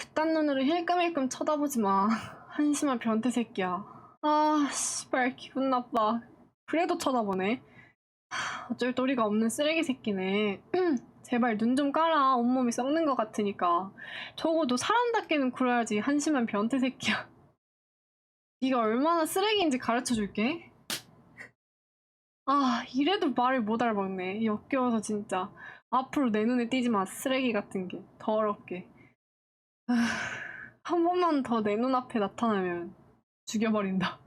그딴 눈으로 힐끔힐끔 쳐다보지 마. 한심한 변태 새끼야. 아, 씨발, 기분 나빠. 그래도 쳐다보네. 어쩔 도리가 없는 쓰레기 새끼네. 제발 눈 좀 깔아. 온몸이 썩는 것 같으니까. 적어도 사람답게는 굴어야지. 한심한 변태 새끼야. 네가 얼마나 쓰레기인지 가르쳐줄게. 아, 이래도 말을 못 알아먹네. 역겨워서 진짜. 앞으로 내 눈에 띄지 마. 쓰레기 같은 게. 더럽게. 한 번만 더 내 눈앞에 나타나면 죽여버린다.